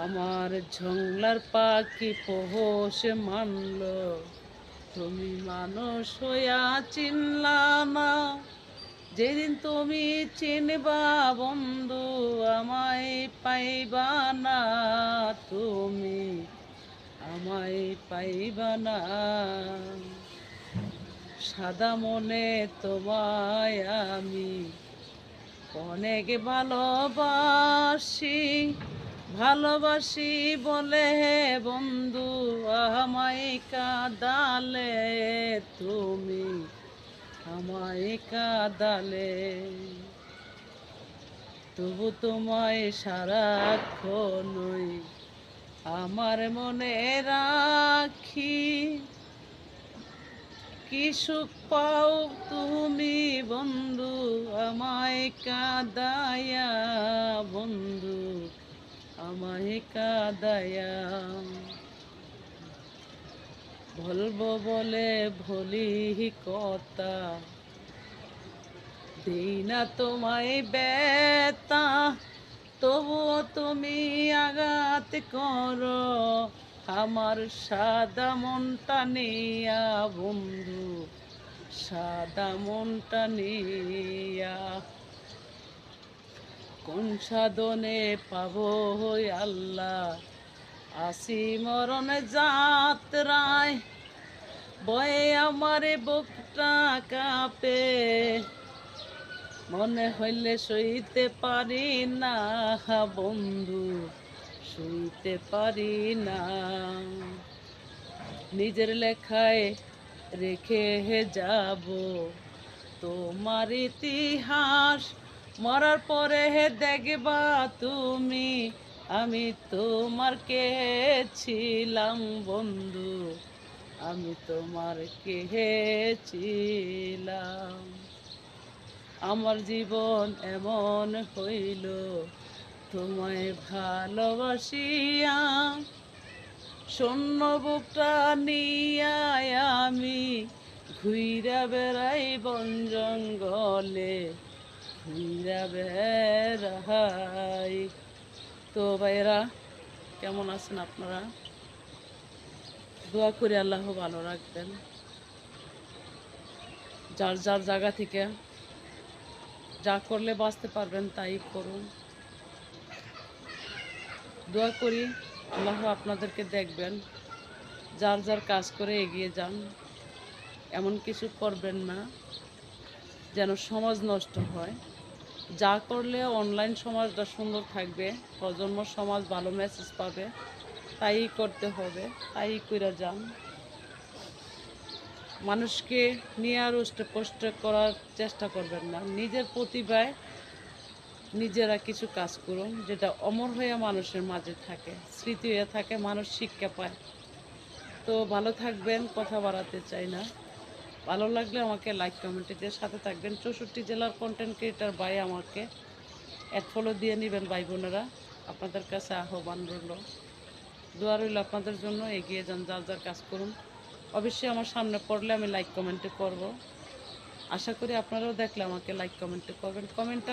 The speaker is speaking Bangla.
আমার ঝংলার পাখি পোষ মানল, তুমি মানুষ হইয়া চিনলা না। যেদিন তুমি চিনবা বন্ধু, আমায় পাইবা না, তুমি আমায় পাইবা না। সাদা মনে তোমায় আমি অনেক ভালোবাসি, ভালোবাসি বলে বন্ধু আমায় কাঁদালে, তুমি আমায় কাঁদালে। তবু তোমায় সারাক্ষণই আমার মনে রাখি। কি সুখ পাও তুমি বন্ধু আমায় কাঁদায়া, বন্ধু আমায় কাঁদায়া। বলবো বলে ভুলি কথা, দিই না তোমায় ব্যথা, তবুও তুমি আঘাত করো আমার সাদা মনটা নিয়া বন্ধু, সাদা মনটা নিয়া। কোন সাধনে পাবো হই আল্লাহ, আসি মরণ যাত্রায়, বয়ে আমারে বুকটা কাঁপে, মনে হইলে সইতে পারি না বন্ধু, সইতে পারি না। নিজের লেখায় রেখে যাব তোমার ইতিহাস, মরার পরে দেখবা তুমি আমি তোমার কে ছিলাম বন্ধু, আমি তোমার কে ছিলাম। আমার জীবন এমন হইল তোমায় ভালোবাসিয়া, শূন্য বুকটা নিয়া আমি ঘুইরা বেড়াই বন জঙ্গলে, ঘুইরা বেড়াই। তো ভাইরা, কেমন আছেন আপনারা? দোয়া করে আল্লাহ ভালো রাখবেন। যার যার জায়গা থেকে যা করলে বাঁচতে পারবেন তাই করুন। দোয়া করি আল্লাহ আপনাদেরকে দেখবেন, যার যার কাজ করে এগিয়ে যান। এমন কিছু করবেন না যেন সমাজ নষ্ট হয়। যা করলে অনলাইন সমাজটা সুন্দর থাকবে, প্রজন্ম সমাজ ভালো মেসেজ পাবে, তাই করতে হবে, তাই করে যান। মানুষকে নিয়ে আর কষ্ট করার চেষ্টা করবেন না। নিজের প্রতিভায় নিজেরা কিছু কাজ করুন, যেটা অমর হয়ে মানুষের মাঝে থাকে, স্মৃতি হয়ে থাকে, মানুষ শিক্ষা পায়। তো ভালো থাকবেন, কথা বাড়াতে চাই না। ভালো লাগলে আমাকে লাইক কমেন্টে দিয়ে সাথে থাকবেন। 64 জেলার কন্টেন্ট ক্রিয়েটার ভাই আমাকে অ্যাড ফলো দিয়ে নেবেন ভাই বোনেরা, আপনাদের কাছে আহ্বান রইল। দোয়া রইল আপনাদের জন্য, এগিয়ে যান, যার যার কাজ করুন। অবশ্যই আমার সামনে পড়লে আমি লাইক কমেন্টে করব। আশা করি আপনারাও দেখলে আমাকে লাইক কমেন্টে করবেন। কমেন্টটা